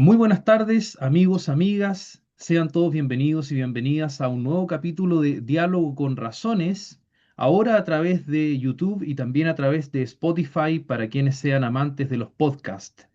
Muy buenas tardes, amigos, amigas. Sean todos bienvenidos y bienvenidas a un nuevo capítulo de Diálogo con Razones, ahora a través de YouTube y también a través de Spotify para quienes sean amantes de los podcasts.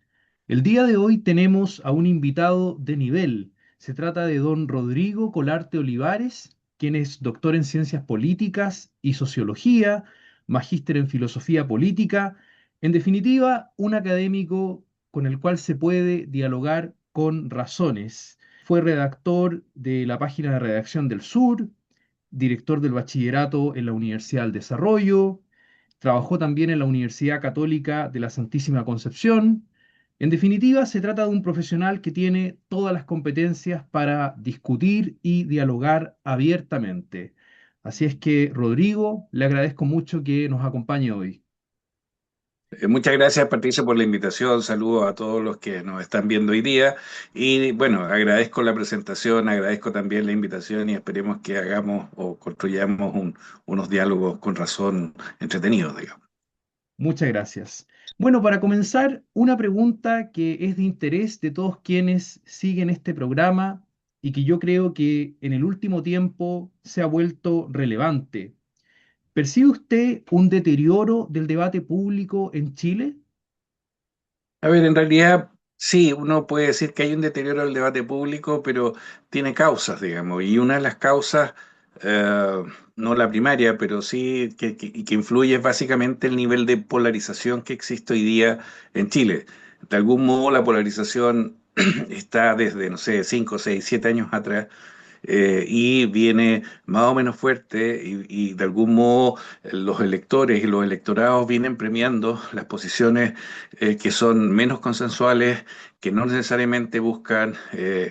El día de hoy tenemos a un invitado de nivel. Se trata de don Rodrigo Colarte Olivares, quien es doctor en Ciencias Políticas y Sociología, magíster en Filosofía Política, en definitiva, un académico con el cual se puede dialogar con razones. Fue redactor de la página de Redacción del Sur, director del bachillerato en la Universidad del Desarrollo, trabajó también en la Universidad Católica de la Santísima Concepción. En definitiva, se trata de un profesional que tiene todas las competencias para discutir y dialogar abiertamente. Así es que, Rodrigo, le agradezco mucho que nos acompañe hoy. Muchas gracias, Patricia, por la invitación. Saludos a todos los que nos están viendo hoy día. Y bueno, agradezco la presentación, agradezco también la invitación y esperemos que hagamos o construyamos unos diálogos con razón entretenidos, digamos. Muchas gracias. Bueno, para comenzar, una pregunta que es de interés de todos quienes siguen este programa y que yo creo que en el último tiempo se ha vuelto relevante. ¿Percibe usted un deterioro del debate público en Chile? A ver, en realidad sí, uno puede decir que hay un deterioro del debate público, pero tiene causas, digamos, y una de las causas, eh, no la primaria, pero sí que influye es básicamente el nivel de polarización que existe hoy día en Chile. De algún modo la polarización está desde, no sé, 5, 6, 7 años atrás, y viene más o menos fuerte y de algún modo los electores y los electorados vienen premiando las posiciones que son menos consensuales, que no necesariamente buscan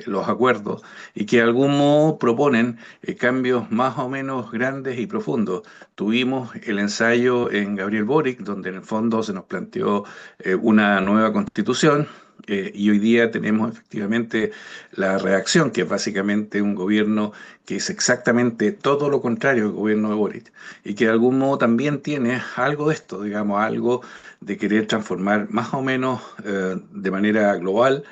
los acuerdos y que de algún modo proponen cambios más o menos grandes y profundos. Tuvimos el ensayo en Gabriel Boric, donde en el fondo se nos planteó una nueva constitución. Y hoy día tenemos efectivamente la reacción, que es básicamente un gobierno que es exactamente todo lo contrario al gobierno de Boric, y que de algún modo también tiene algo de esto, digamos, algo de querer transformar más o menos de manera global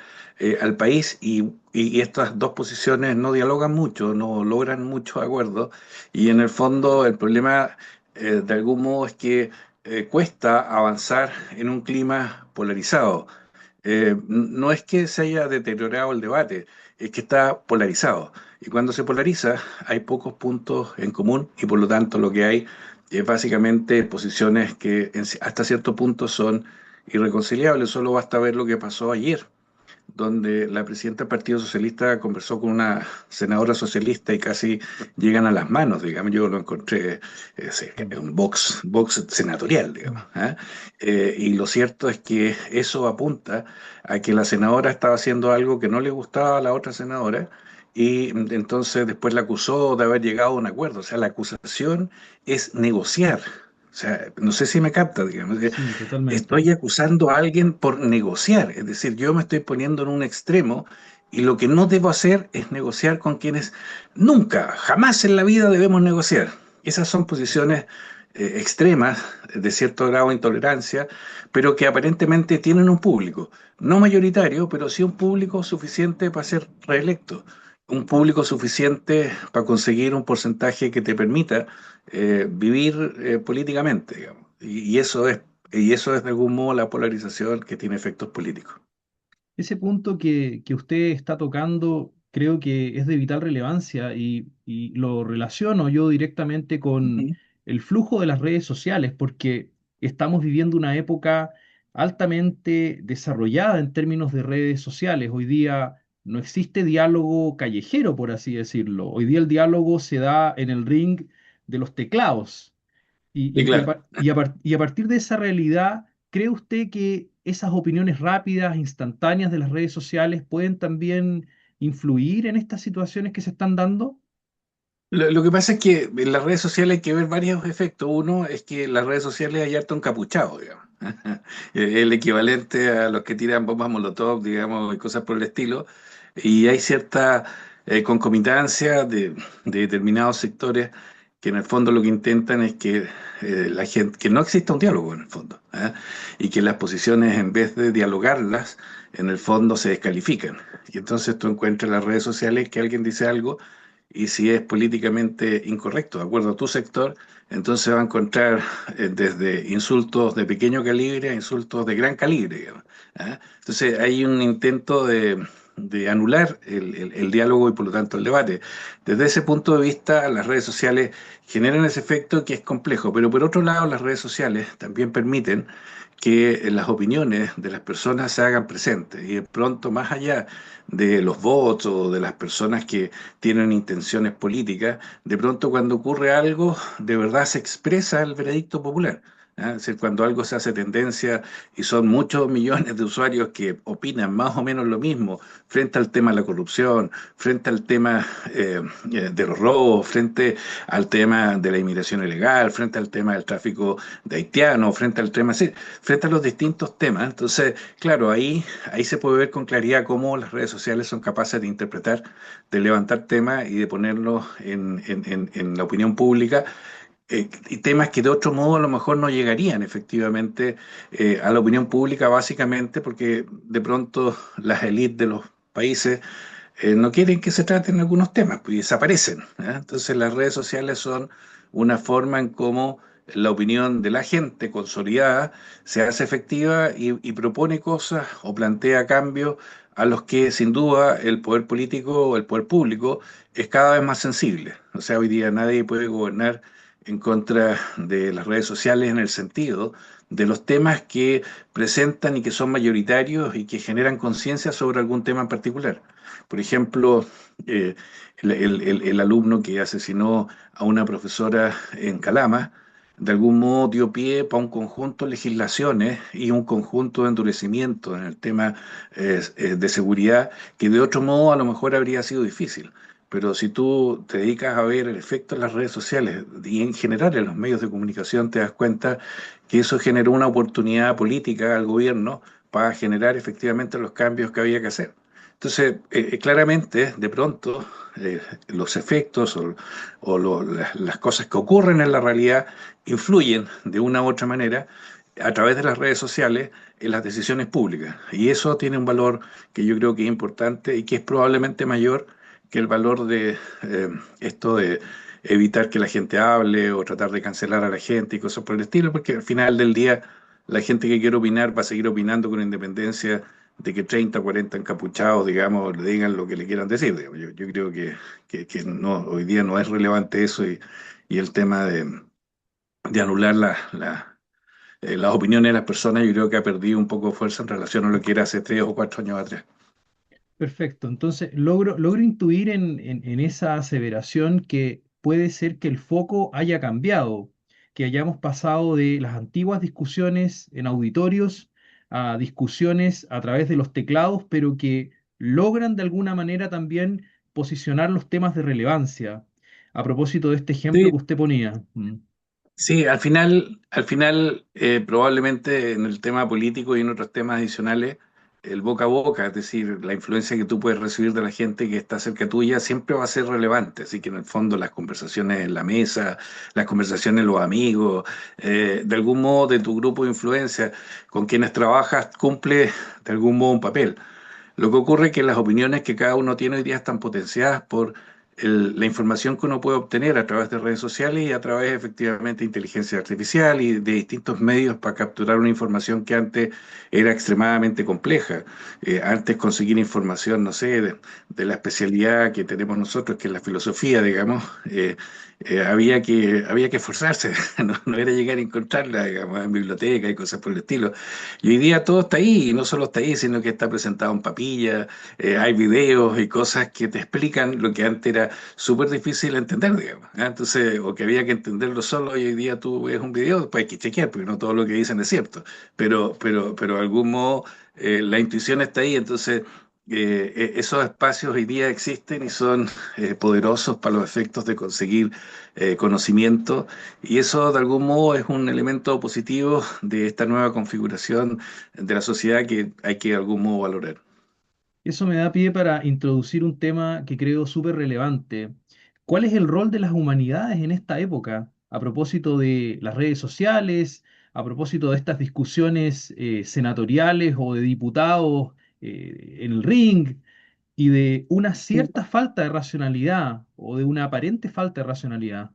al país, y estas dos posiciones no dialogan mucho, no logran muchos acuerdos, y en el fondo el problema de algún modo es que cuesta avanzar en un clima polarizado. No es que se haya deteriorado el debate, es que está polarizado. Y cuando se polariza, hay pocos puntos en común y por lo tanto lo que hay es básicamente posiciones que hasta cierto punto son irreconciliables. Solo basta ver lo que pasó ayer, donde la presidenta del Partido Socialista conversó con una senadora socialista y casi llegan a las manos, digamos. Yo lo encontré Mm, un box senatorial, digamos. mm. ¿Ah? Y lo cierto es que eso apunta a que la senadora estaba haciendo algo que no le gustaba a la otra senadora. Y entonces después la acusó de haber llegado a un acuerdo. O sea, la acusación es negociar. O sea, no sé si me capta, digamos. Sí, totalmente. Estoy acusando a alguien por negociar, es decir, yo me estoy poniendo en un extremo y lo que no debo hacer es negociar con quienes nunca, jamás en la vida debemos negociar. Esas son posiciones extremas, de cierto grado de intolerancia, pero que aparentemente tienen un público, no mayoritario, pero sí un público suficiente para ser reelecto, un público suficiente para conseguir un porcentaje que te permita vivir políticamente, digamos. Y eso es de algún modo la polarización que tiene efectos políticos. Ese punto que usted está tocando creo que es de vital relevancia y lo relaciono yo directamente con Ujú. el flujo de las redes sociales, porque estamos viviendo una época altamente desarrollada en términos de redes sociales. Hoy día no existe diálogo callejero, por así decirlo. Hoy día el diálogo se da en el ring de los teclados. Y claro, Y a partir de esa realidad, ¿cree usted que esas opiniones rápidas, instantáneas de las redes sociales pueden también influir en estas situaciones que se están dando? lo que pasa es que en las redes sociales hay que ver varios efectos. Uno es que en las redes sociales hay harto encapuchado, digamos. El equivalente a los que tiran bombas molotov, digamos, y cosas por el estilo. Y hay cierta concomitancia de determinados sectores que en el fondo lo que intentan es que la gente, que no exista un diálogo en el fondo, ¿ah? Y que las posiciones, en vez de dialogarlas, en el fondo se descalifican. Y entonces tú encuentras en las redes sociales que alguien dice algo y si es políticamente incorrecto, de acuerdo a tu sector, entonces va a encontrar desde insultos de pequeño calibre a insultos de gran calibre, digamos, ¿ah? Entonces hay un intento de anular el diálogo y por lo tanto el debate. Desde ese punto de vista, las redes sociales generan ese efecto que es complejo, pero por otro lado, las redes sociales también permiten que las opiniones de las personas se hagan presentes y de pronto, más allá de los votos o de las personas que tienen intenciones políticas, de pronto cuando ocurre algo, de verdad se expresa el veredicto popular. ¿Ah? Es decir, cuando algo se hace tendencia y son muchos millones de usuarios que opinan más o menos lo mismo frente al tema de la corrupción, frente al tema de los robos, frente al tema de la inmigración ilegal, frente al tema del tráfico de haitianos, frente al tema, sí, frente a los distintos temas. Entonces, claro, ahí se puede ver con claridad cómo las redes sociales son capaces de interpretar, de levantar temas y de ponerlos en la opinión pública, y temas que de otro modo a lo mejor no llegarían efectivamente a la opinión pública, básicamente porque de pronto las élites de los países no quieren que se traten algunos temas, pues y desaparecen. ¿Ah? Entonces las redes sociales son una forma en cómo la opinión de la gente consolidada se hace efectiva y propone cosas o plantea cambios a los que sin duda el poder político o el poder público es cada vez más sensible. O sea, hoy día nadie puede gobernar en contra de las redes sociales en el sentido de los temas que presentan y que son mayoritarios y que generan conciencia sobre algún tema en particular. Por ejemplo, eh, el alumno que asesinó a una profesora en Calama, de algún modo dio pie para un conjunto de legislaciones y un conjunto de endurecimiento en el tema de seguridad que de otro modo a lo mejor habría sido difícil. Pero si tú te dedicas a ver el efecto en las redes sociales y en general en los medios de comunicación, te das cuenta que eso generó una oportunidad política al gobierno para generar efectivamente los cambios que había que hacer. Entonces, claramente, de pronto, los efectos las cosas que ocurren en la realidad influyen de una u otra manera a través de las redes sociales en las decisiones públicas. Y eso tiene un valor que yo creo que es importante y que es probablemente mayor que el valor de esto de evitar que la gente hable o tratar de cancelar a la gente y cosas por el estilo, porque al final del día la gente que quiere opinar va a seguir opinando con independencia de que 30 o 40 encapuchados, digamos, le digan lo que le quieran decir. Digamos. Yo creo que no, hoy día no es relevante eso y el tema de anular las opiniones de las personas, yo creo que ha perdido un poco de fuerza en relación a lo que era hace 3 o 4 años atrás. Perfecto. Entonces, logro intuir en esa aseveración que puede ser que el foco haya cambiado, que hayamos pasado de las antiguas discusiones en auditorios a discusiones a través de los teclados, pero que logran de alguna manera también posicionar los temas de relevancia. A propósito de este ejemplo Sí, que usted ponía. Mm. sí, al final probablemente en el tema político y en otros temas adicionales, el boca a boca, es decir, la influencia que tú puedes recibir de la gente que está cerca tuya, siempre va a ser relevante. Así que en el fondo las conversaciones en la mesa, las conversaciones los amigos, de algún modo de tu grupo de influencia con quienes trabajas, cumple de algún modo un papel. Lo que ocurre es que las opiniones que cada uno tiene hoy día están potenciadas por la información que uno puede obtener a través de redes sociales y a través efectivamente de inteligencia artificial y de distintos medios para capturar una información que antes era extremadamente compleja. Antes conseguir información, no sé, de la especialidad que tenemos nosotros, que es la filosofía, digamos, había que esforzarse, no era llegar a encontrarla, digamos, en biblioteca y cosas por el estilo. Y hoy día todo está ahí, y no solo está ahí, sino que está presentado en papilla, hay videos y cosas que te explican lo que antes era súper difícil de entender, digamos. ¿Ah? Entonces, o que había que entenderlo solo, y hoy día tú ves un video, después hay que chequear, porque no todo lo que dicen es cierto, pero de algún modo la intuición está ahí, entonces esos espacios hoy día existen y son poderosos para los efectos de conseguir conocimiento, y eso de algún modo es un elemento positivo de esta nueva configuración de la sociedad que hay que de algún modo valorar. Eso me da pie para introducir un tema que creo súper relevante. ¿Cuál es el rol de las humanidades en esta época? A propósito de las redes sociales, a propósito de estas discusiones senatoriales o de diputados en el ring y de una cierta falta de racionalidad o de una aparente falta de racionalidad.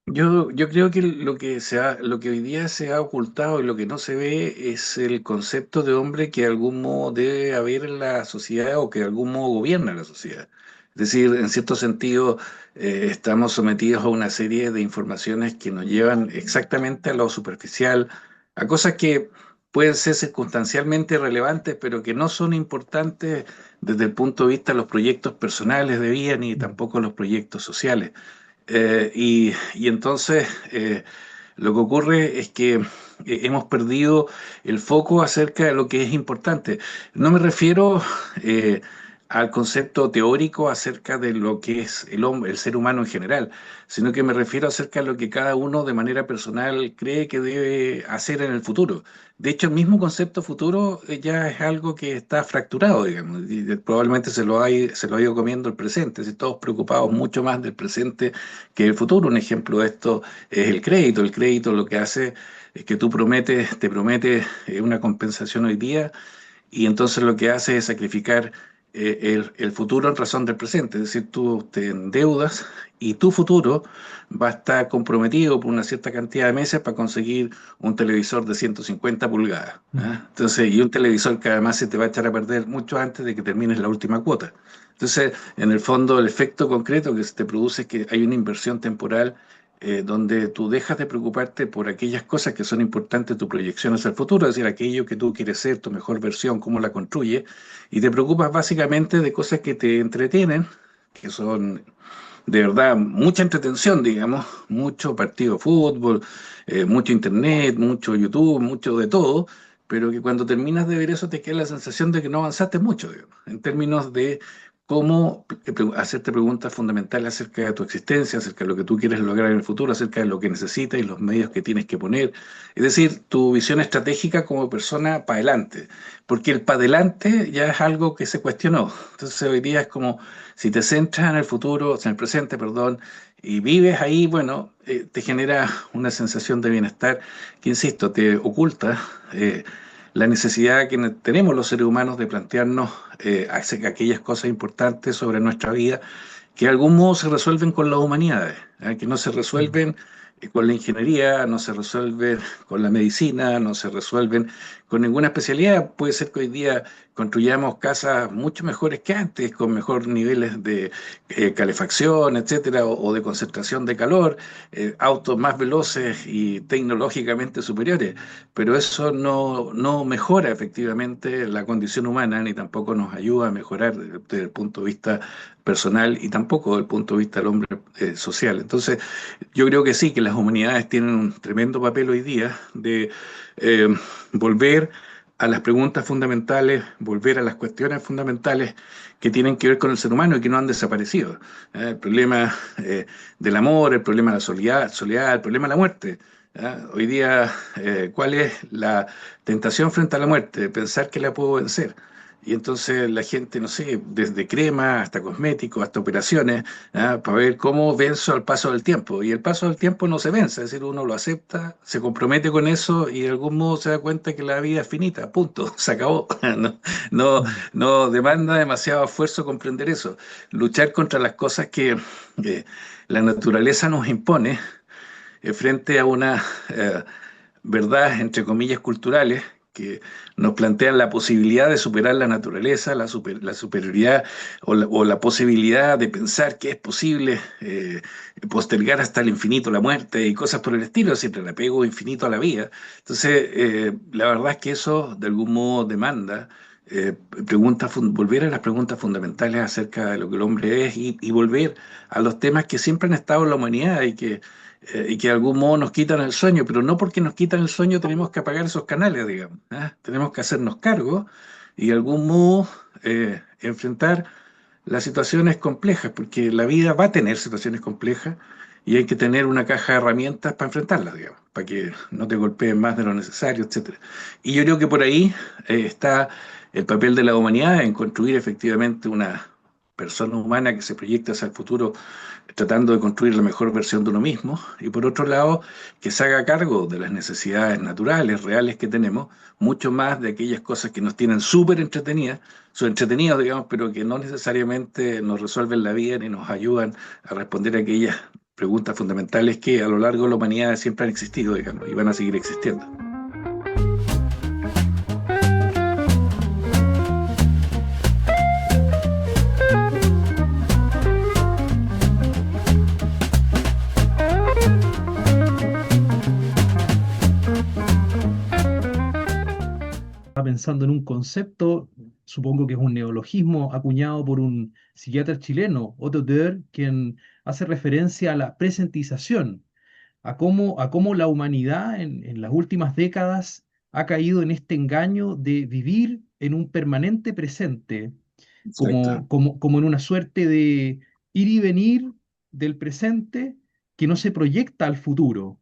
Yo creo que lo que hoy día se ha ocultado y lo que no se ve es el concepto de hombre que de algún modo debe haber en la sociedad o que de algún modo gobierna la sociedad. Es decir, en cierto sentido, estamos sometidos a una serie de informaciones que nos llevan exactamente a lo superficial, a cosas que pueden ser circunstancialmente relevantes, pero que no son importantes desde el punto de vista de los proyectos personales de vida ni Mm. tampoco los proyectos sociales. Y entonces lo que ocurre es que hemos perdido el foco acerca de lo que es importante. No me refiero al concepto teórico acerca de lo que es el hombre, el ser humano en general, sino que me refiero acerca de lo que cada uno de manera personal cree que debe hacer en el futuro. De hecho, el mismo concepto futuro ya es algo que está fracturado, digamos, y probablemente se lo ha ido comiendo el presente, si todos preocupados mucho más del presente que el futuro. Un ejemplo de esto es el crédito. El crédito lo que hace es que tú te promete una compensación hoy día y entonces lo que hace es sacrificar el futuro en razón del presente. Es decir, tú te endeudas y tu futuro va a estar comprometido por una cierta cantidad de meses para conseguir un televisor de 150 pulgadas. Mm. ¿Ah? Entonces, y un televisor que además se te va a echar a perder mucho antes de que termines la última cuota. Entonces, en el fondo, el efecto concreto que se te produce es que hay una inversión temporal donde tú dejas de preocuparte por aquellas cosas que son importantes, tu proyección hacia el futuro, es decir, aquello que tú quieres ser, tu mejor versión, cómo la construyes, y te preocupas básicamente de cosas que te entretienen, que son de verdad mucha entretención, digamos, mucho partido de fútbol, mucho internet, mucho YouTube, mucho de todo, pero que cuando terminas de ver eso te queda la sensación de que no avanzaste mucho, digamos, en términos de cómo hacerte preguntas fundamentales acerca de tu existencia, acerca de lo que tú quieres lograr en el futuro, acerca de lo que necesitas y los medios que tienes que poner. Es decir, tu visión estratégica como persona para adelante, porque el para adelante ya es algo que se cuestionó. Entonces hoy día es como si te centras en el futuro, en el presente, perdón, y vives ahí, bueno, te genera una sensación de bienestar que, insisto, te oculta la necesidad que tenemos los seres humanos de plantearnos aquellas cosas importantes sobre nuestra vida que de algún modo se resuelven con las humanidades, que no se Mm. resuelven con la ingeniería, no se resuelven con la medicina, no se resuelven con ninguna especialidad. Puede ser que hoy día construyamos casas mucho mejores que antes, con mejores niveles de calefacción, etcétera, o de concentración de calor, autos más veloces y tecnológicamente superiores, pero eso no mejora efectivamente la condición humana ni tampoco nos ayuda a mejorar desde el punto de vista personal y tampoco desde el punto de vista del hombre social. Entonces, yo creo que sí, que las humanidades tienen un tremendo papel hoy día de eh, volver a las preguntas fundamentales, volver a las cuestiones fundamentales que tienen que ver con el ser humano y que no han desaparecido. El problema del amor, el problema de la soledad, el problema de la muerte. Hoy día, ¿cuál es la tentación frente a la muerte? Pensar que la puedo vencer. Y entonces la gente, no sé, desde crema hasta cosméticos, hasta operaciones, para ver cómo venzo al paso del tiempo. Y el paso del tiempo no se vence, es decir, uno lo acepta, se compromete con eso y de algún modo se da cuenta que la vida es finita, punto, se acabó. No, no, Mm. no demanda demasiado esfuerzo comprender eso. Luchar contra las cosas que la naturaleza nos impone frente a una verdad, entre comillas, culturales que nos plantean la posibilidad de superar la naturaleza, la superioridad o la posibilidad de pensar que es posible postergar hasta el infinito la muerte y cosas por el estilo, siempre el apego infinito a la vida. Entonces, la verdad es que eso de algún modo demanda volver a las preguntas fundamentales acerca de lo que el hombre es y volver a los temas que siempre han estado en la humanidad y que de algún modo nos quitan el sueño, pero no porque nos quitan el sueño tenemos que apagar esos canales, digamos. Tenemos que hacernos cargo y de algún modo enfrentar las situaciones complejas, porque la vida va a tener situaciones complejas y hay que tener una caja de herramientas para enfrentarlas, digamos, para que no te golpeen más de lo necesario, etcétera. Y yo creo que por ahí está el papel de la humanidad en construir efectivamente una persona humana que se proyecta hacia el futuro tratando de construir la mejor versión de uno mismo, y por otro lado, que se haga cargo de las necesidades naturales, reales que tenemos, mucho más de aquellas cosas que nos tienen súper entretenidas, son entretenidos, digamos, pero que no necesariamente nos resuelven la vida ni nos ayudan a responder a aquellas preguntas fundamentales que a lo largo de la humanidad siempre han existido, digamos, y van a seguir existiendo. Estaba pensando en un concepto, supongo que es un neologismo acuñado por un psiquiatra chileno, Otto Dörr, quien hace referencia a la presentización, a cómo la humanidad en las últimas décadas ha caído en este engaño de vivir en un permanente presente, Exacto, como en una suerte de ir y venir del presente que no se proyecta al futuro.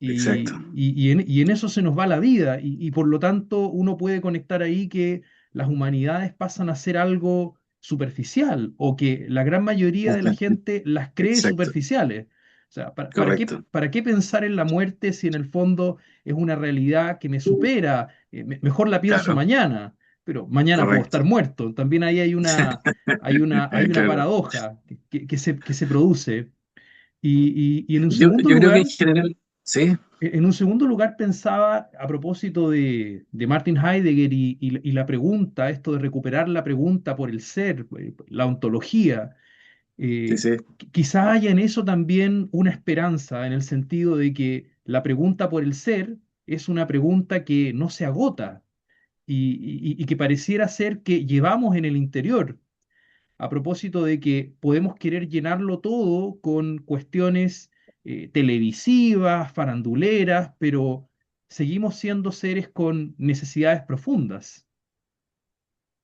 exacto, Y en eso se nos va la vida y por lo tanto uno puede conectar ahí que las humanidades pasan a ser algo superficial o que la gran mayoría de la gente las cree exacto, superficiales. O sea, correcto, para qué pensar en la muerte si en el fondo es una realidad que me supera? Mejor la pienso claro, mañana, pero mañana puedo estar correcto, muerto. También ahí hay una claro. paradoja que se produce. Y en un segundo Yo creo que en lugar, general, sí, pensaba a propósito de Martin Heidegger y la pregunta, esto de recuperar la pregunta por el ser, la ontología. sí, eh, sí, Quizá haya en eso también una esperanza, en el sentido de que la pregunta por el ser es una pregunta que no se agota y que pareciera ser que llevamos en el interior a propósito de que podemos querer llenarlo todo con cuestiones televisivas, faranduleras, pero seguimos siendo seres con necesidades profundas.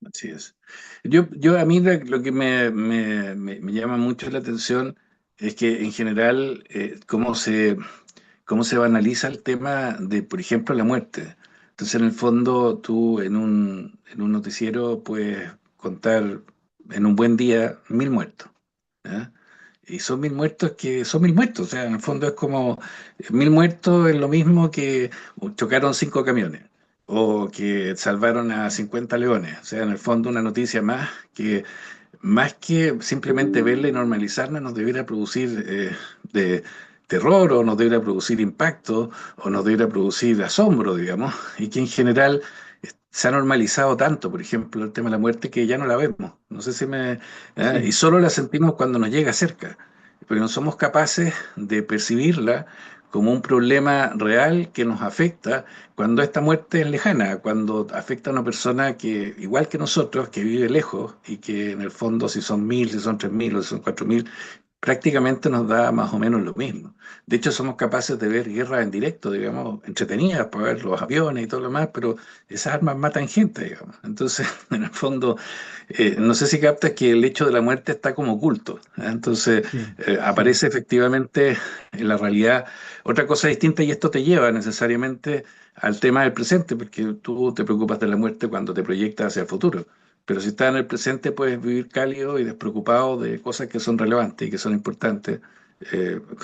así es. Yo a mí lo que me llama mucho la atención es que en general cómo se banaliza el tema de, por ejemplo, la muerte. Entonces, en el fondo, tú en un noticiero puedes contar en un buen día 1.000 muertos. ¿Ya? Y son 1.000 muertos que son 1.000 muertos. O sea, en el fondo es como 1.000 muertos es lo mismo que chocaron 5 camiones o que salvaron a 50 leones. O sea, en el fondo una noticia más que simplemente verla y normalizarla, nos debiera producir de terror o nos debiera producir impacto o nos debiera producir asombro, digamos, y que en general se ha normalizado tanto, por ejemplo, el tema de la muerte, que ya no la vemos. No sé si me... y Sí, solo la sentimos cuando nos llega cerca, pero no somos capaces de percibirla como un problema real que nos afecta cuando esta muerte es lejana, cuando afecta a una persona que, igual que nosotros, que vive lejos y que en el fondo si son 1.000, si son 3.000 o si son 4.000, prácticamente nos da más o menos lo mismo. De hecho, somos capaces de ver guerras en directo, digamos, entretenidas, para ver los aviones y todo lo demás, pero esas armas matan gente, digamos. Entonces, en el fondo, no sé si captas que el hecho de la muerte está como oculto, ¿eh? Entonces, sí, sí. aparece efectivamente en la realidad otra cosa distinta y esto te lleva necesariamente al tema del presente, porque tú te preocupas de la muerte cuando te proyectas hacia el futuro. Pero si estás en el presente, puedes vivir cálido y despreocupado de cosas que son relevantes y que son importantes,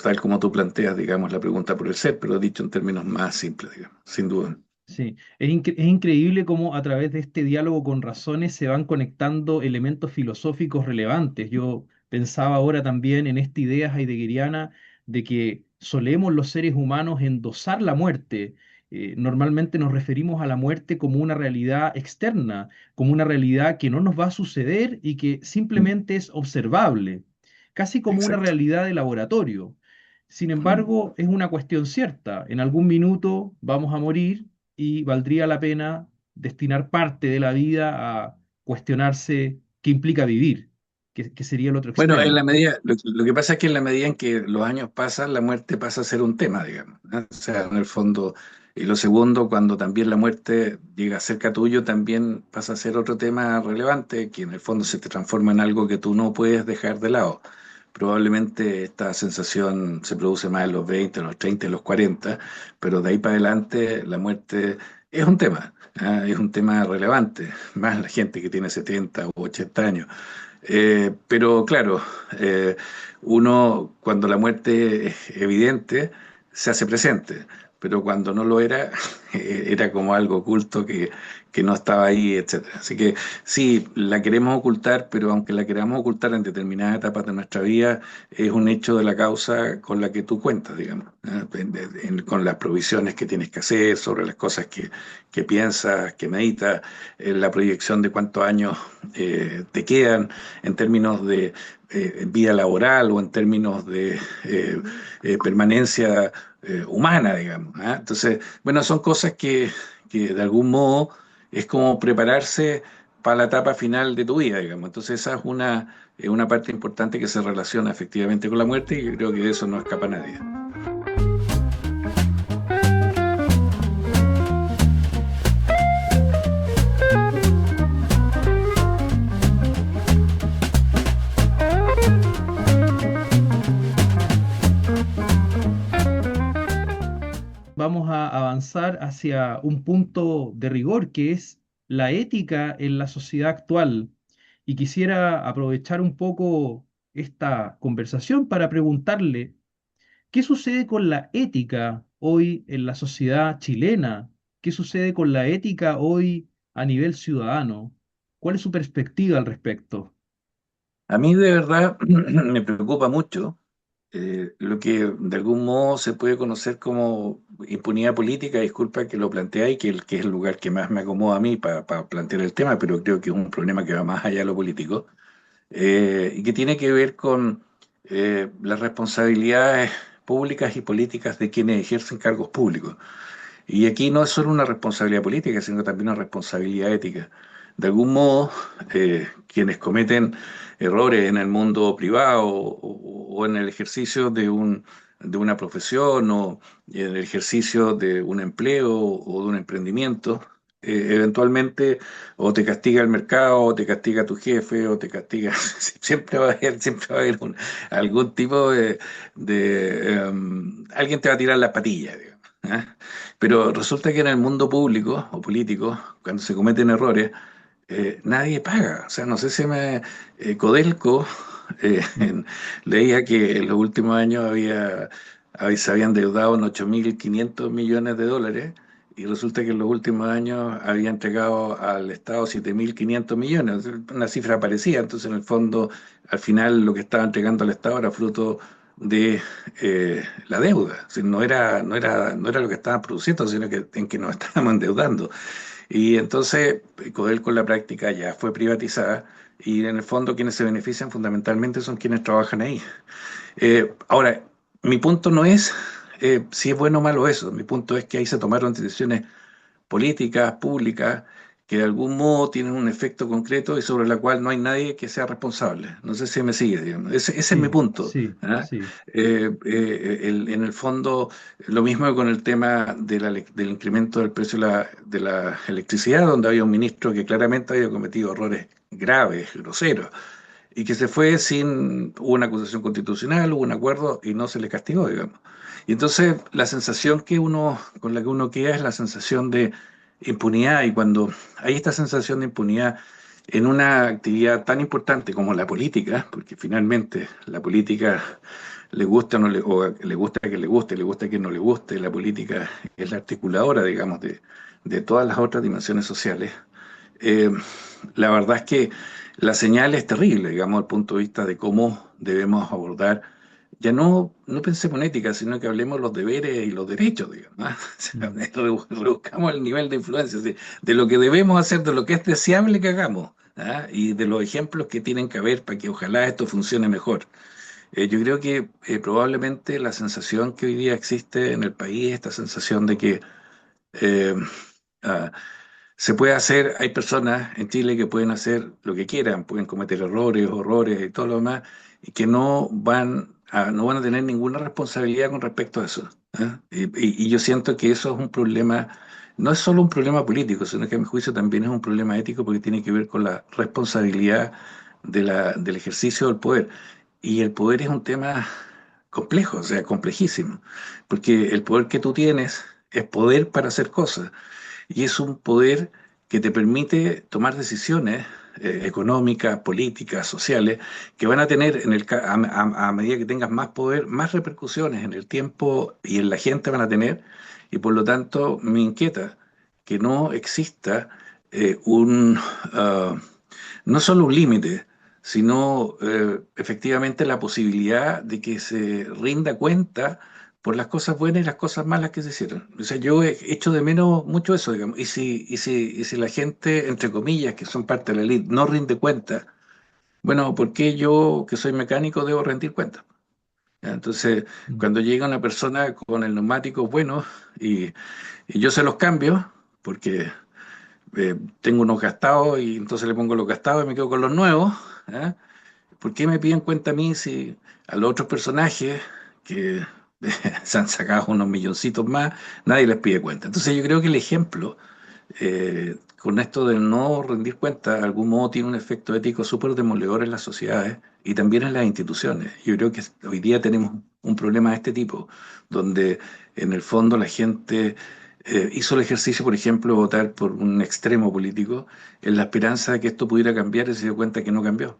tal como tú planteas, digamos, la pregunta por el ser, pero dicho en términos más simples, digamos, sin duda. Sí, es increíble cómo a través de este diálogo con razones se van conectando elementos filosóficos relevantes. Yo pensaba ahora también en esta idea heideggeriana de que solemos los seres humanos endosar la muerte. Normalmente nos referimos a la muerte como una realidad externa, como una realidad que no nos va a suceder y que simplemente es observable, casi como una Exacto. realidad de laboratorio. Sin Mm. embargo, es una cuestión cierta. En algún minuto vamos a morir y valdría la pena destinar parte de la vida a cuestionarse qué implica vivir, que sería el otro Bueno, en la extremo. medida, lo que pasa es que en la medida en que los años pasan, la muerte pasa a ser un tema, digamos, ¿no? O sea, en el fondo, y lo segundo, cuando también la muerte llega cerca tuyo, también pasa a ser otro tema relevante, que en el fondo se te transforma en algo que tú no puedes dejar de lado. Probablemente esta sensación se produce más en los 20, en los 30, en los 40, pero de ahí para adelante la muerte es un tema, ¿ah? Es un tema relevante, más la gente que tiene 70 u 80 años. Pero claro, eh, uno cuando la muerte es evidente se hace presente, pero cuando no lo era, era como algo oculto que no estaba ahí, etcétera. Así que sí, la queremos ocultar, pero aunque la queramos ocultar en determinadas etapas de nuestra vida, es un hecho de la causa con la que tú cuentas, digamos, ¿eh? Con las provisiones que tienes que hacer, sobre las cosas que piensas, que meditas, la proyección de cuántos años te quedan en términos de vida laboral o en términos de permanencia humana, digamos. ¿Ah? Entonces, bueno, son cosas que de algún modo es como prepararse para la etapa final de tu vida, digamos. Entonces, esa es una parte importante que se relaciona efectivamente con la muerte y yo creo que de eso no escapa nadie. Vamos a avanzar hacia un punto de rigor que es la ética en la sociedad actual. Y quisiera aprovechar un poco esta conversación para preguntarle, ¿qué sucede con la ética hoy en la sociedad chilena? ¿Qué sucede con la ética hoy a nivel ciudadano? ¿Cuál es su perspectiva al respecto? A mí de verdad me preocupa mucho lo que de algún modo se puede conocer como impunidad política. Disculpa que lo planteé y que es el lugar que más me acomoda a mí para plantear el tema, pero creo que es un problema que va más allá de lo político, y que tiene que ver con las responsabilidades públicas y políticas de quienes ejercen cargos públicos. Y aquí no es solo una responsabilidad política, sino también una responsabilidad ética. De algún modo, quienes cometen errores en el mundo privado o en el ejercicio de una profesión o en el ejercicio de un empleo o de un emprendimiento, eventualmente o te castiga el mercado, o te castiga tu jefe, o te castiga, siempre va a haber algún tipo alguien te va a tirar las patillas, digamos. ¿Ah? Pero resulta que en el mundo público o político, cuando se cometen errores, nadie paga. O sea, no sé si Codelco, Mm. leía que en los últimos años se habían endeudado en 8.500 millones de dólares y resulta que en los últimos años había entregado al Estado 7.500 millones, una cifra parecida. Entonces, en el fondo, al final lo que estaba entregando al Estado era fruto de la deuda. O sea, no era lo que estaban produciendo, sino que en que nos estábamos endeudando. Y entonces Codelco en la práctica ya fue privatizada y en el fondo quienes se benefician fundamentalmente son quienes trabajan ahí. Ahora, mi punto no es si es bueno o malo eso, mi punto es que ahí se tomaron decisiones políticas, públicas, que de algún modo tienen un efecto concreto y sobre la cual no hay nadie que sea responsable. No sé si me sigue, digamos. Ese es mi Sí, punto. sí, ¿Ah? sí. En el fondo, lo mismo que con el tema del incremento del precio de la electricidad, donde había un ministro que claramente había cometido errores graves, groseros, y que se fue sin, hubo una acusación constitucional, hubo un acuerdo y no se le castigó, digamos. Y entonces la sensación con la que uno queda es la sensación de impunidad, y cuando hay esta sensación de impunidad en una actividad tan importante como la política, porque finalmente la política le gusta o le gusta que le gusta que no le guste, la política es la articuladora, digamos, de todas las otras dimensiones sociales. eh, la verdad es que la señal es terrible, digamos, desde el punto de vista de cómo debemos abordar, ya no pensemos en ética, sino que hablemos los deberes y los derechos, digamos, ¿ah? O sea, Mm. reduzcamos el nivel de influencia, de lo que debemos hacer, de lo que es deseable que hagamos, ¿ah? Y de los ejemplos que tienen que haber para que ojalá esto funcione mejor. Yo creo que probablemente la sensación que hoy día existe en el país, esta sensación de que eh, ah, se puede hacer, hay personas en Chile que pueden hacer lo que quieran, pueden cometer errores, horrores y todo lo demás, y que no van a tener ninguna responsabilidad con respecto a eso. ¿Eh? Y yo siento que eso es un problema, no es solo un problema político, sino que a mi juicio también es un problema ético porque tiene que ver con la responsabilidad del ejercicio del poder. Y el poder es un tema complejo, o sea, complejísimo, porque el poder que tú tienes es poder para hacer cosas y es un poder que te permite tomar decisiones económicas, políticas, sociales, que van a tener a medida que tengas más poder, más repercusiones en el tiempo y en la gente van a tener, y por lo tanto me inquieta que no exista un, ah, no solo un límite, sino efectivamente la posibilidad de que se rinda cuenta por las cosas buenas y las cosas malas que se hicieron. O sea, yo he hecho de menos mucho eso, digamos. Y si la gente, entre comillas, que son parte de la élite, no rinde cuenta, bueno, ¿por qué yo, que soy mecánico, debo rendir cuenta? ¿Ya? Entonces, Mm. cuando llega una persona con el neumático bueno y, y yo se los cambio, porque tengo unos gastados y entonces le pongo los gastados y me quedo con los nuevos, ¿ya? ¿Por qué me piden cuenta a mí si a los otros personajes que se han sacado unos milloncitos más, nadie les pide cuenta? Entonces yo creo que el ejemplo, con esto de no rendir cuenta, de algún modo tiene un efecto ético súper demoledor en las sociedades y también en las instituciones. Yo creo que hoy día tenemos un problema de este tipo, donde en el fondo la gente hizo el ejercicio, por ejemplo, de votar por un extremo político en la esperanza de que esto pudiera cambiar y se dio cuenta que no cambió.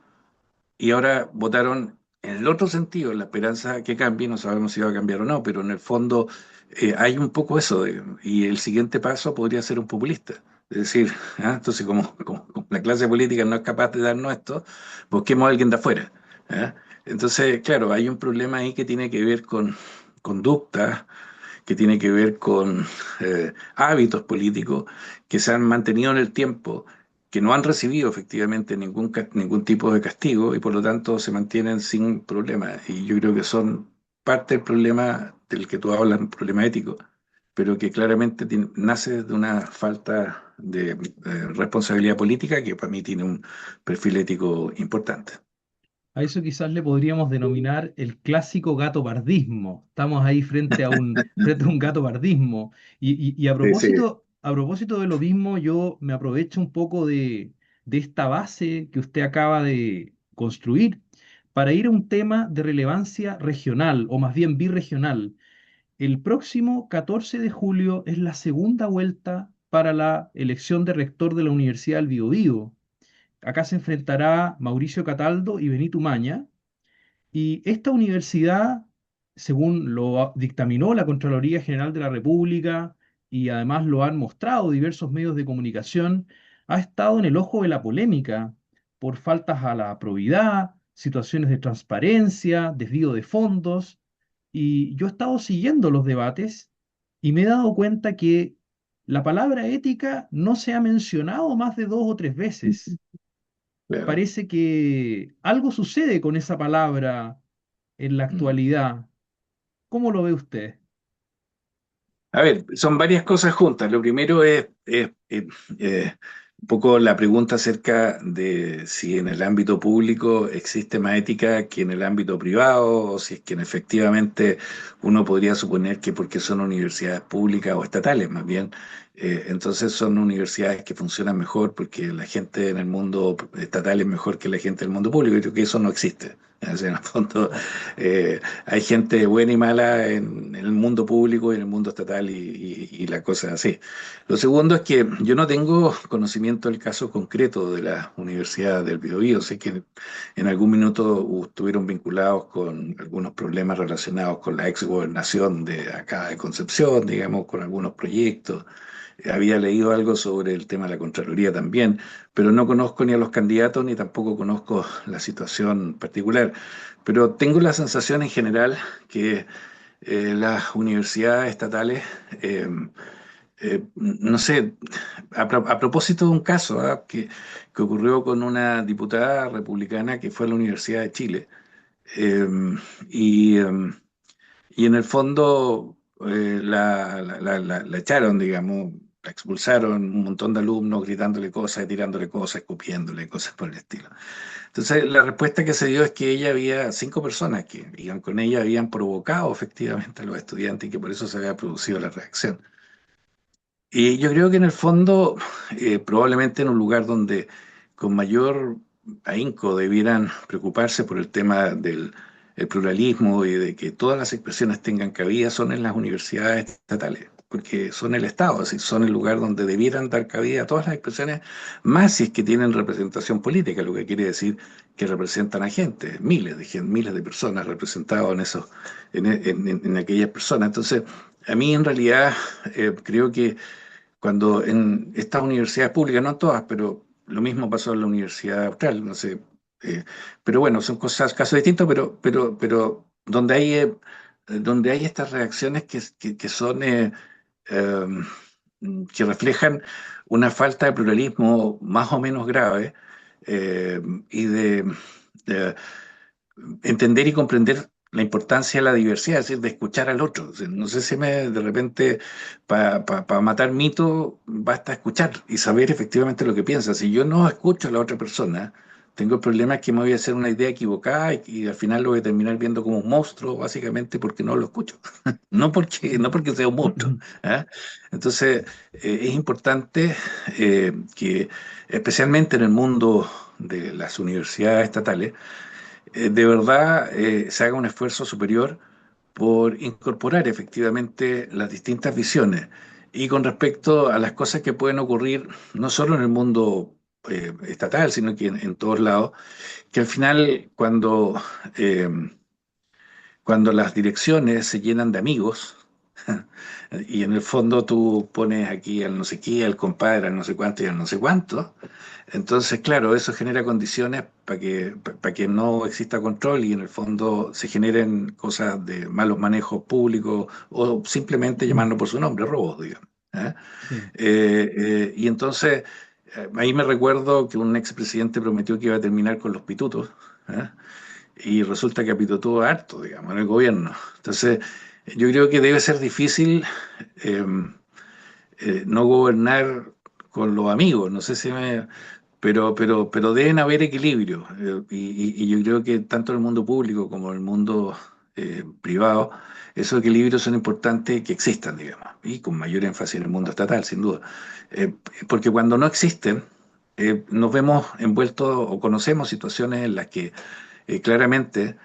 Y ahora votaron en el otro sentido, en la esperanza que cambie, no sabemos si va a cambiar o no, pero en el fondo hay un poco eso, y el siguiente paso podría ser un populista. Es decir, ¿ah? Entonces como la clase política no es capaz de darnos esto, busquemos a alguien de afuera. ¿Ah? Entonces, claro, hay un problema ahí que tiene que ver con conductas, que tiene que ver con hábitos políticos que se han mantenido en el tiempo, que no han recibido efectivamente ningún tipo de castigo y por lo tanto se mantienen sin problema. Y yo creo que son parte del problema del que tú hablas, un problema ético, pero que claramente nace de una falta de responsabilidad política que para mí tiene un perfil ético importante. A eso quizás le podríamos denominar el clásico gato bardismo. Estamos ahí frente a un gato bardismo. Y Sí, sí. a propósito de lo mismo, yo me aprovecho un poco de esta base que usted acaba de construir para ir a un tema de relevancia regional, o más bien birregional. El próximo 14 de julio es la segunda vuelta para la elección de rector de la Universidad del Biobío. Acá se enfrentará Mauricio Cataldo y Benito Maña. Y esta universidad, según lo dictaminó la Contraloría General de la República y además lo han mostrado diversos medios de comunicación, ha estado en el ojo de la polémica por faltas a la probidad, situaciones de transparencia, desvío de fondos. Y yo he estado siguiendo los debates y me he dado cuenta que la palabra ética no se ha mencionado más de 2 o 3 veces. Claro. Parece que algo sucede con esa palabra en la Mm. actualidad. ¿Cómo lo ve usted? A ver, son varias cosas juntas. Lo primero un poco la pregunta acerca de si en el ámbito público existe más ética que en el ámbito privado, o si es que efectivamente uno podría suponer que porque son universidades públicas o estatales, más bien, entonces son universidades que funcionan mejor porque la gente en el mundo estatal es mejor que la gente del mundo público. Yo creo que eso no existe. O sea, en el fondo, hay gente buena y mala en el mundo público y en el mundo estatal y la cosa es así. Lo segundo es que yo no tengo conocimiento del caso concreto de la Universidad del Biobío. Sé que en algún minuto estuvieron vinculados con algunos problemas relacionados con la ex gobernación de acá de Concepción, digamos, con algunos proyectos. Había leído algo sobre el tema de la Contraloría también, pero no conozco ni a los candidatos ni tampoco conozco la situación particular. Pero tengo la sensación en general que las universidades estatales, no sé, a propósito de un caso que ocurrió con una diputada republicana que fue a la Universidad de Chile, eh, y, eh, y en el fondo la echaron, digamos, la expulsaron un montón de alumnos gritándole cosas, tirándole cosas, escupiéndole, cosas por el estilo. Entonces, la respuesta que se dio es que ella había 5 personas que iban con ella, habían provocado efectivamente a los estudiantes y que por eso se había producido la reacción. Y yo creo que en el fondo, probablemente en un lugar donde con mayor ahínco debieran preocuparse por el tema del el pluralismo y de que todas las expresiones tengan cabida son en las universidades estatales. porque son el Estado, así, son el lugar donde debieran dar cabida a todas las expresiones, más si es que tienen representación política, lo que quiere decir que representan a gente, miles de personas representadas en esos, en aquellas personas. Entonces, a mí en realidad creo que cuando en estas universidades públicas, no en todas, pero lo mismo pasó en la Universidad Austral, no sé, eh, pero bueno, son cosas, casos distintos, pero donde hay estas reacciones que son, eh, que reflejan una falta de pluralismo más o menos grave, eh, y de entender y comprender la importancia de la diversidad, es decir, de escuchar al otro. O sea, no sé si de repente para matar mitos basta escuchar y saber efectivamente lo que piensa. Si yo no escucho a la otra persona, tengo el problema que me voy a hacer una idea equivocada y al final lo voy a terminar viendo como un monstruo, básicamente porque no lo escucho. No porque sea un monstruo. ¿Ah? Entonces, es importante que, especialmente en el mundo de las universidades estatales, de verdad se haga un esfuerzo superior por incorporar efectivamente las distintas visiones. Y con respecto a las cosas que pueden ocurrir, no solo en el mundo estatal, sino que en todos lados, que al final eh, cuando las direcciones se llenan de amigos, y en el fondo tú pones aquí al no sé qué, al compadre, al no sé cuánto y al no sé cuánto, entonces, claro, eso genera condiciones para que no exista control y en el fondo se generen cosas de malos manejos públicos o simplemente llamarlo por su nombre, robos, digamos. ¿Eh? Sí. Y entonces, ahí me recuerdo que un expresidente prometió que iba a terminar con los pitutos, ¿eh? Y resulta que apitutó harto, digamos, en el gobierno. Entonces, yo creo que debe ser difícil eh, no gobernar con los amigos, no sé si me, pero deben haber equilibrio. Y yo creo que tanto en el mundo público como en el mundo privado, esos equilibrios son importantes que existan, digamos, y con mayor énfasis en el mundo estatal, sin duda. Eh, Porque cuando no existen, nos vemos envueltos o conocemos situaciones en las que claramente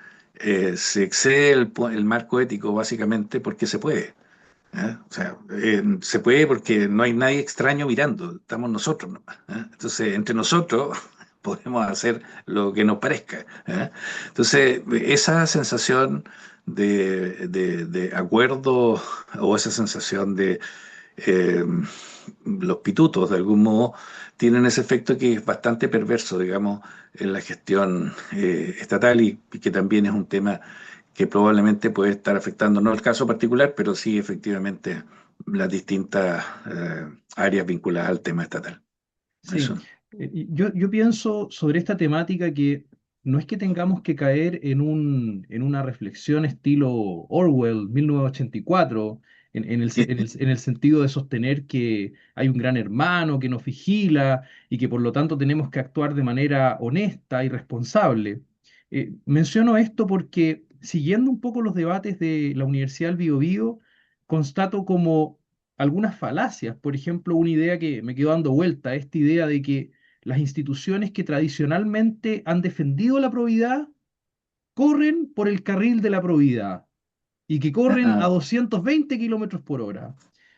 se excede el marco ético básicamente porque se puede. O sea, se puede porque no hay nadie extraño mirando, estamos nosotros nomás. Entonces, entre nosotros podemos hacer lo que nos parezca. Entonces, esa sensación de acuerdo o esa sensación de eh, los pitutos, de algún modo, tienen ese efecto que es bastante perverso, digamos, en la gestión estatal y que también es un tema que probablemente puede estar afectando, no el caso particular, pero sí efectivamente las distintas áreas vinculadas al tema estatal. Sí, Eso. yo pienso sobre esta temática que no es que tengamos que caer en una reflexión estilo Orwell 1984, en el sentido de sostener que hay un gran hermano que nos vigila y que por lo tanto tenemos que actuar de manera honesta y responsable. Menciono esto porque siguiendo un poco los debates de la Universidad del Biobío, constato como algunas falacias. Por ejemplo, una idea que me quedó dando vuelta, esta idea de que las instituciones que tradicionalmente han defendido la probidad corren por el carril de la probidad y que corren a Ah, 220 kilómetros por hora,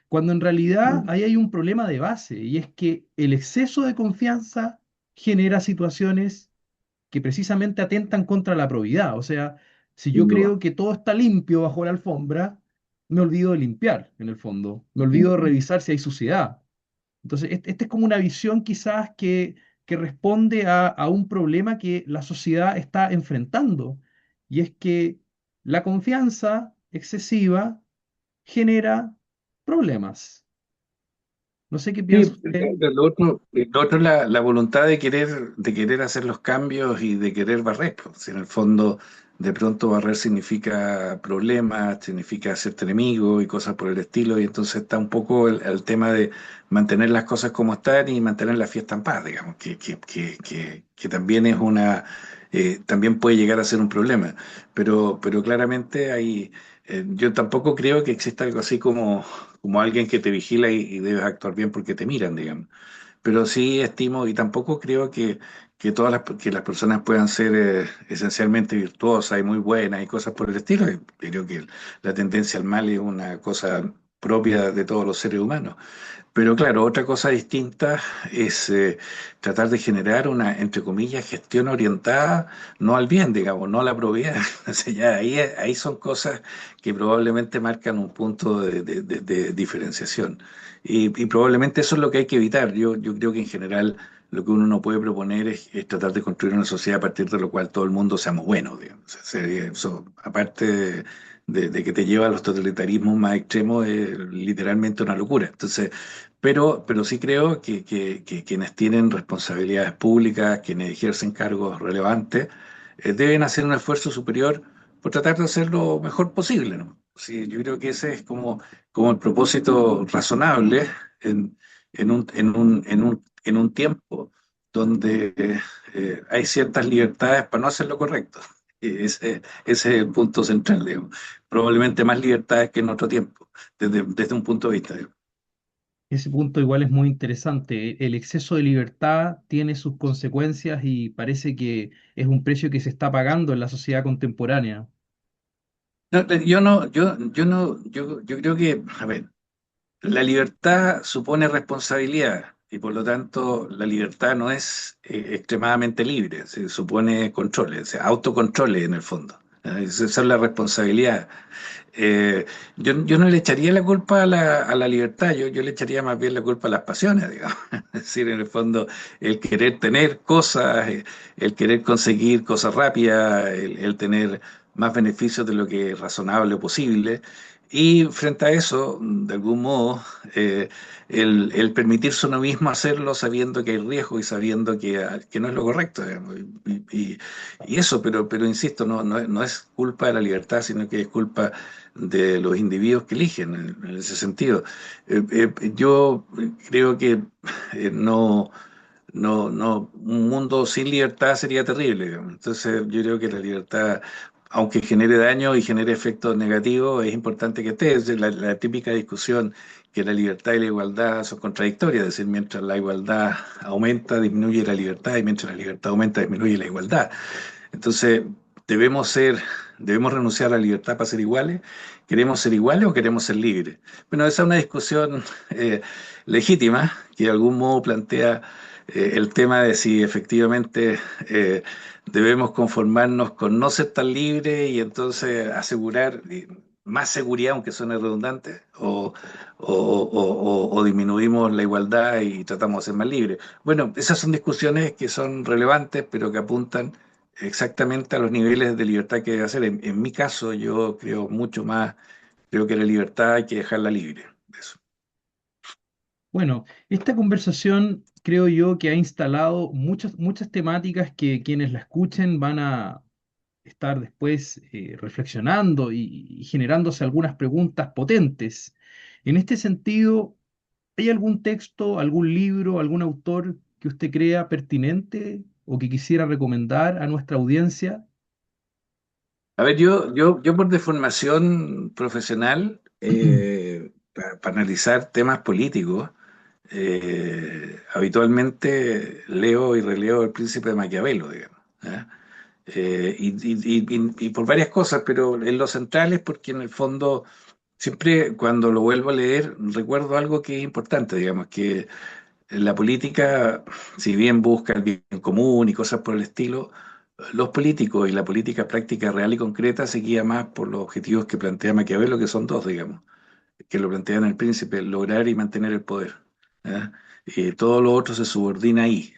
cuando en realidad ahí hay un problema de base y es que el exceso de confianza genera situaciones que precisamente atentan contra la probidad. O sea, si yo sin duda. creo que todo está limpio bajo la alfombra, me olvido de limpiar, en el fondo. Me olvido de Mm, revisar si hay suciedad. Entonces, esta es como una visión quizás que responde a un problema que la sociedad está enfrentando. Y es que la confianza excesiva genera problemas. No sé qué sí, piensa usted. lo otro es la voluntad de querer hacer los cambios y de querer barrer, pues. Si en el fondo, de pronto barrer significa problemas, significa hacerte enemigo y cosas por el estilo, y entonces está un poco el tema de mantener las cosas como están y mantener la fiesta en paz, digamos, que también también puede llegar a ser un problema. Pero claramente yo tampoco creo que exista algo así como alguien que te vigila y debes actuar bien porque te miran, digamos. Pero sí estimo y tampoco creo que las personas puedan ser esencialmente virtuosas y muy buenas y cosas por el estilo. Y creo que la tendencia al mal es una cosa propia de todos los seres humanos. Pero claro, otra cosa distinta es tratar de generar una, entre comillas, gestión orientada no al bien, digamos, no a la probidad. O sea, ya ahí son cosas que probablemente marcan un punto de diferenciación. Y probablemente eso es lo que hay que evitar. Yo creo que en general lo que uno no puede proponer es tratar de construir una sociedad a partir de lo cual todo el mundo seamos buenos, digamos. O sea, eso, aparte de que te lleva a los totalitarismos más extremos, es literalmente una locura. Entonces, pero sí creo que quienes tienen responsabilidades públicas, quienes ejercen cargos relevantes, deben hacer un esfuerzo superior por tratar de hacer lo mejor posible, ¿no? Sí, yo creo que ese es como el propósito razonable en, en un tiempo donde hay ciertas libertades para no hacer lo correcto. Ese es el punto central, digamos. Probablemente más libertades que en otro tiempo, desde un punto de vista, digamos. Ese punto igual es muy interesante. El exceso de libertad tiene sus consecuencias y parece que es un precio que se está pagando en la sociedad contemporánea. No, yo no, yo no, yo creo que, a ver, la libertad supone responsabilidad y por lo tanto la libertad no es extremadamente libre, se supone controles, o sea, autocontroles en el fondo. Esa es la responsabilidad. Yo no le echaría la culpa a la libertad, yo le echaría más bien la culpa a las pasiones, digamos. Es decir, en el fondo, el querer tener cosas, el querer conseguir cosas rápidas, el tener más beneficios de lo que es razonable o posible. Y frente a eso, de algún modo, el permitirse uno mismo hacerlo sabiendo que hay riesgo y sabiendo que no es lo correcto, digamos. Y eso, pero insisto, no es culpa de la libertad, sino que es culpa de los individuos que eligen en ese sentido. Yo creo que no, un mundo sin libertad sería terrible, digamos. Entonces, yo creo que la libertad, aunque genere daño y genere efectos negativos, es importante que esté. Es la típica discusión que la libertad y la igualdad son contradictorias, es decir, mientras la igualdad aumenta, disminuye la libertad, y mientras la libertad aumenta, disminuye la igualdad. Entonces, debemos ser, debemos renunciar a la libertad para ser iguales. ¿Queremos ser iguales o queremos ser libres? Bueno, esa es una discusión legítima que de algún modo plantea el tema de si efectivamente debemos conformarnos con no ser tan libres y entonces asegurar más seguridad, aunque suene redundante, o disminuimos la igualdad y tratamos de ser más libres. Bueno, esas son discusiones que son relevantes, pero que apuntan exactamente a los niveles de libertad que debe hacer. En mi caso, yo creo mucho más, creo que la libertad hay que dejarla libre. Eso. Bueno, esta conversación creo yo que ha instalado muchas temáticas que quienes la escuchen van a estar después reflexionando y generándose algunas preguntas potentes. En este sentido, ¿hay algún texto, algún libro, algún autor que usted crea pertinente o que quisiera recomendar a nuestra audiencia? A ver, yo por deformación profesional, para analizar temas políticos, habitualmente leo y releo El Príncipe de Maquiavelo, digamos. ¿Eh? Y por varias cosas, pero en lo central es porque en el fondo siempre cuando lo vuelvo a leer recuerdo algo que es importante, digamos, que la política, si bien busca el bien común y cosas por el estilo, los políticos y la política práctica real y concreta se guía más por los objetivos que plantea Maquiavelo, que son dos, digamos, que lo plantean el príncipe, lograr y mantener el poder. ¿Ya? Todo lo otro se subordina ahí.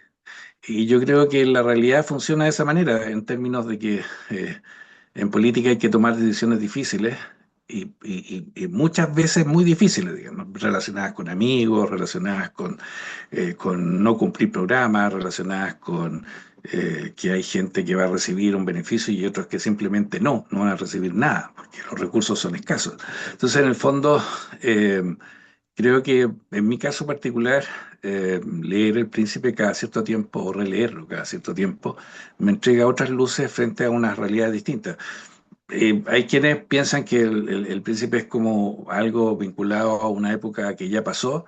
Y yo creo que la realidad funciona de esa manera, en términos de que en política hay que tomar decisiones difíciles y muchas veces muy difíciles, digamos, relacionadas con amigos, relacionadas con no cumplir programas, relacionadas con que hay gente que va a recibir un beneficio y otros que simplemente no van a recibir nada, porque los recursos son escasos. Entonces, en el fondo, creo que en mi caso particular, leer El Príncipe cada cierto tiempo o releerlo cada cierto tiempo me entrega otras luces frente a unas realidades distintas. Hay quienes piensan que el príncipe es como algo vinculado a una época que ya pasó,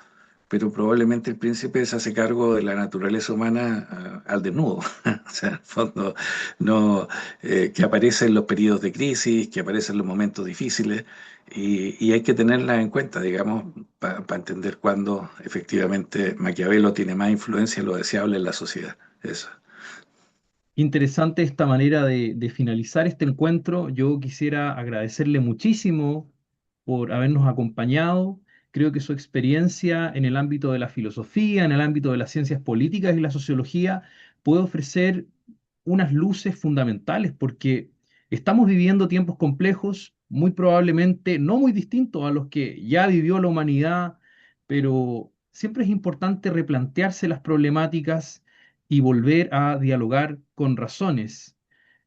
pero probablemente el príncipe se hace cargo de la naturaleza humana al desnudo. O sea, en el fondo, no, que aparece en los periodos de crisis, que aparece en los momentos difíciles, y hay que tenerla en cuenta, digamos, para entender cuándo efectivamente Maquiavelo tiene más influencia en lo deseable en la sociedad. Eso. Interesante esta manera de finalizar este encuentro. Yo quisiera agradecerle muchísimo por habernos acompañado. Creo que su experiencia en el ámbito de la filosofía, en el ámbito de las ciencias políticas y la sociología puede ofrecer unas luces fundamentales porque estamos viviendo tiempos complejos, muy probablemente no muy distintos a los que ya vivió la humanidad, pero siempre es importante replantearse las problemáticas y volver a dialogar con razones.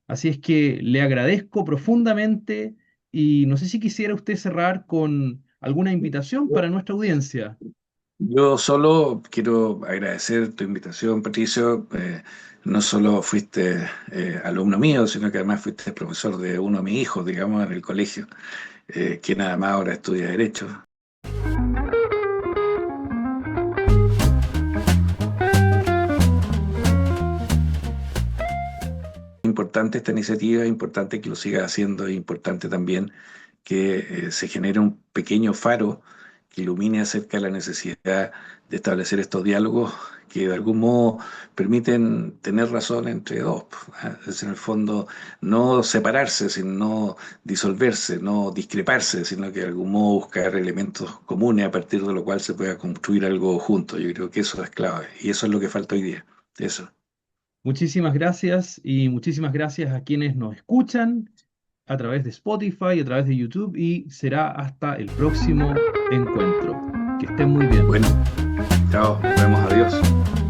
Así es que le agradezco profundamente y no sé si quisiera usted cerrar con alguna invitación para nuestra audiencia. Yo solo quiero agradecer tu invitación, Patricio. No solo fuiste alumno mío, sino que además fuiste profesor de uno de mis hijos, digamos, en el colegio, que nada más ahora estudia Derecho. Importante esta iniciativa, es importante que lo siga haciendo, es importante también que se genere un pequeño faro que ilumine acerca de la necesidad de establecer estos diálogos que de algún modo permiten tener razón entre dos. Es en el fondo no separarse, sino disolverse, no discreparse, sino que de algún modo buscar elementos comunes a partir de lo cual se pueda construir algo junto. Yo creo que eso es clave y eso es lo que falta hoy día. Eso. Muchísimas gracias y muchísimas gracias a quienes nos escuchan a través de Spotify, a través de YouTube y será hasta el próximo encuentro. Que estén muy bien. Bueno, chao, nos vemos, adiós.